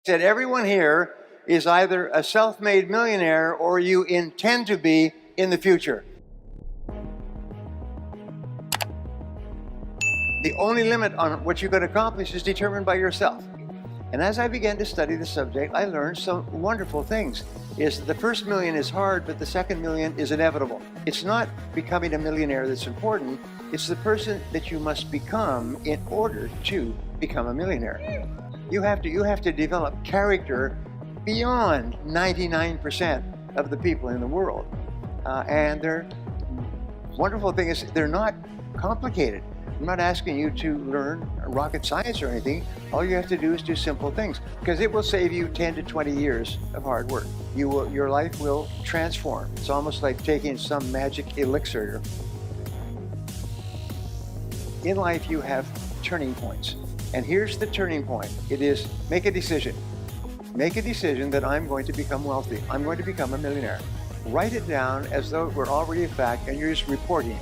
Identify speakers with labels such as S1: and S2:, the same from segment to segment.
S1: Said everyone here is either a self-made millionaire or you intend to be in the future. The only limit on what you can accomplish is determined by yourself. And as I began to study the subject, I learned some wonderful things. Is that the first million is hard, but the second million is inevitable. It's not becoming a millionaire that's important. It's the person that you must become in order to become a millionaire. You have to develop character beyond 99% of the people in the world. And their wonderful thing is they're not complicated. I'm not asking you to learn rocket science or anything. All you have to do is do simple things, because it will save you 10 to 20 years of hard work. Your life will transform. It's almost like taking some magic elixir. In life, you have turning points. And here's the turning point. It is make a decision. Make a decision that I'm going to become wealthy. I'm going to become a millionaire. Write it down as though it were already a fact, and you're just reporting.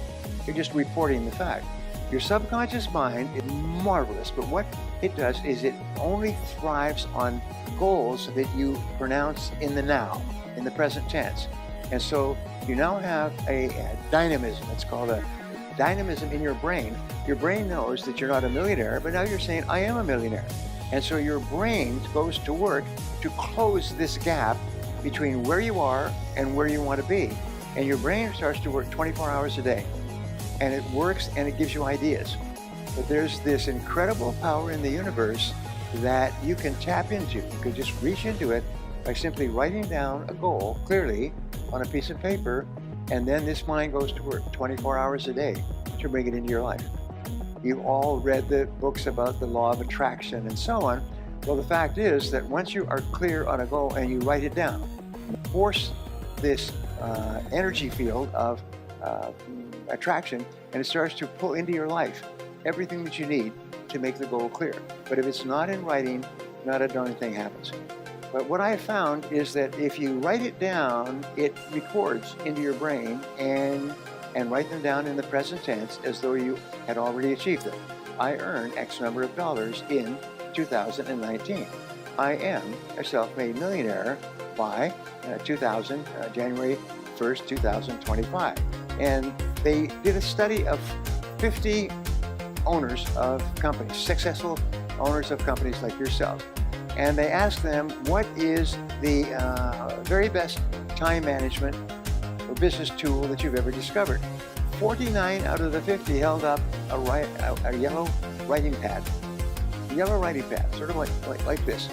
S1: You're just reporting the fact. Your subconscious mind is marvelous, but what it does is it only thrives on goals that you pronounce in the now, in the present tense. And so you now have a dynamism. It's called a dynamism in your brain. Your brain knows that you're not a millionaire, but now you're saying, I am a millionaire. And so your brain goes to work to close this gap between where you are and where you want to be. And your brain starts to work 24 hours a day. And it works and it gives you ideas. But there's this incredible power in the universe that you can tap into. You can just reach into it by simply writing down a goal clearly on a piece of paper, and then this mind goes to work 24 hours a day to bring it into your life. You've all read the books about the law of attraction and so on. Well, the fact is that once you are clear on a goal and you write it down, force this energy field of attraction, and it starts to pull into your life everything that you need to make the goal clear. But if it's not in writing, not a darn thing happens. But what I have found is that if you write it down, it records into your brain and write them down in the present tense as though you had already achieved them. I earned X number of dollars in 2019. I am a self-made millionaire by January 1st, 2025. And they did a study of 50 owners of companies, successful owners of companies like yourself. And they asked them, what is the very best time management or business tool that you've ever discovered? 49 out of the 50 held up a yellow writing pad. A yellow writing pad, sort of like this.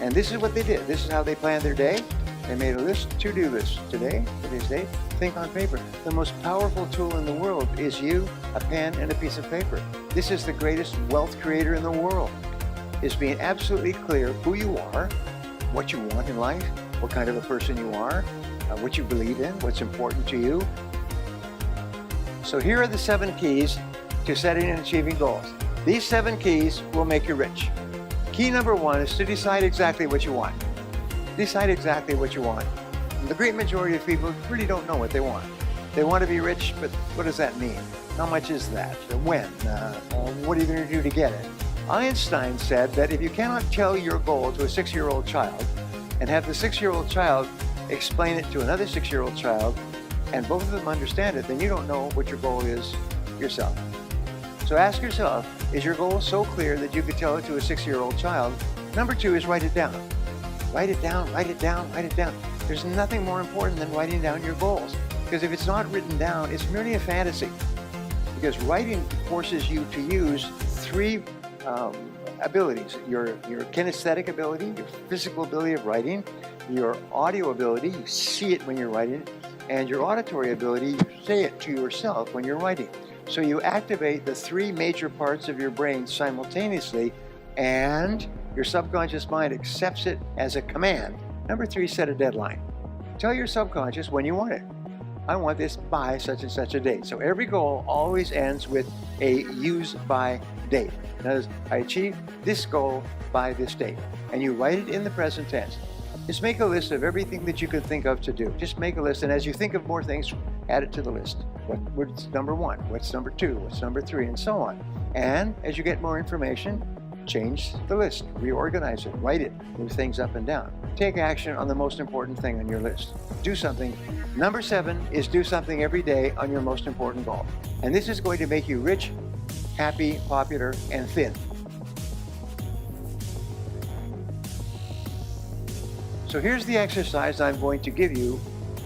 S1: And this is what they did. This is how they planned their day. They made a list, to-do list. Today's date, think on paper. The most powerful tool in the world is you, a pen, and a piece of paper. This is the greatest wealth creator in the world, is being absolutely clear who you are, what you want in life, what kind of a person you are, what you believe in, what's important to you. So here are the 7 keys to setting and achieving goals. These 7 keys will make you rich. Key number 1 is to decide exactly what you want. Decide exactly what you want. The great majority of people really don't know what they want. They want to be rich, but what does that mean? How much is that? When? What are you going to do to get it? Einstein said that if you cannot tell your goal to a 6-year-old child and have the 6-year-old child explain it to another 6-year-old child, and both of them understand it, then you don't know what your goal is yourself. So ask yourself, is your goal so clear that you could tell it to a 6-year-old child? Number 2 is write it down. Write it down, write it down, write it down. There's nothing more important than writing down your goals. Because if it's not written down, it's merely a fantasy. Because writing forces you to use 3 abilities. Your kinesthetic ability, your physical ability of writing, your audio ability, you see it when you're writing, and your auditory ability, you say it to yourself when you're writing. So you activate the 3 major parts of your brain simultaneously, and your subconscious mind accepts it as a command. Number 3, set a deadline. Tell your subconscious when you want it. I want this by such and such a date. So every goal always ends with a use by date. That is, I achieved this goal by this date. And you write it in the present tense. Just make a list of everything that you can think of to do. Just make a list, and as you think of more things, add it to the list. What's number 1? What's number 2? What's number 3? And so on. And as you get more information, change the list, reorganize it, write it, move things up and down. Take action on the most important thing on your list. Do something. Number 7 is do something every day on your most important goal. And this is going to make you rich, happy, popular, and thin. So here's the exercise I'm going to give you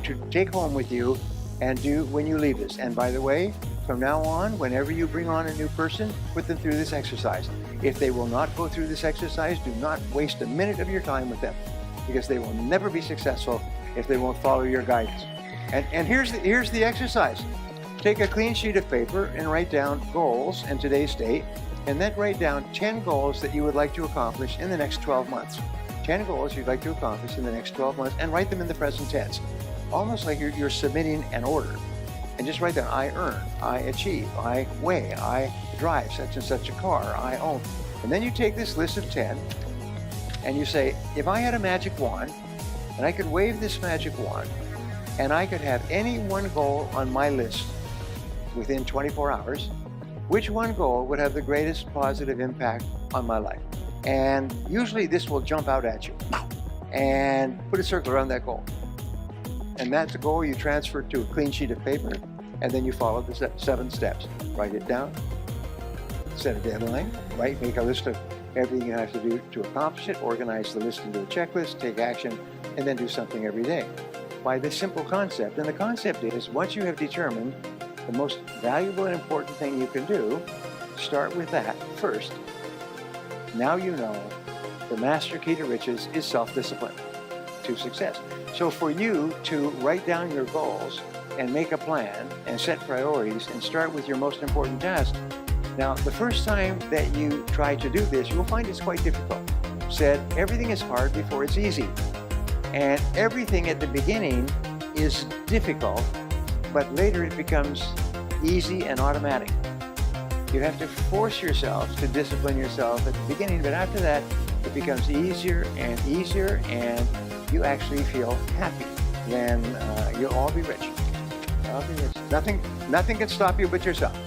S1: to take home with you and do when you leave this. And by the way, from now on, whenever you bring on a new person, put them through this exercise. If they will not go through this exercise, do not waste a minute of your time with them, because they will never be successful if they won't follow your guidance. And here's the exercise. Take a clean sheet of paper and write down goals in today's date, and then write down 10 goals that you would like to accomplish in the next 12 months. 10 goals you'd like to accomplish in the next 12 months, and write them in the present tense, almost like you're submitting an order. And just write down, I earn, I achieve, I weigh, I drive such and such a car, I own. And then you take this list of 10 and you say, if I had a magic wand and I could wave this magic wand and I could have any one goal on my list within 24 hours, which one goal would have the greatest positive impact on my life? And usually this will jump out at you. And put a circle around that goal. And that's a goal you transfer to a clean sheet of paper, and then you follow the 7 steps. Write it down, set a deadline, right? Make a list of everything you have to do to accomplish it, organize the list into a checklist, take action, and then do something every day. By this simple concept, and the concept is, once you have determined the most valuable and important thing you can do, start with that first. Now you know the master key to riches is self-discipline to success. So for you to write down your goals and make a plan and set priorities and start with your most important task. Now, the first time that you try to do this, you'll find it's quite difficult. Said, everything is hard before it's easy. And everything at the beginning is difficult, but later it becomes easy and automatic. You have to force yourself to discipline yourself at the beginning, but after that, it becomes easier, and you actually feel happy. Then you'll all be rich. Nothing can stop you but yourself.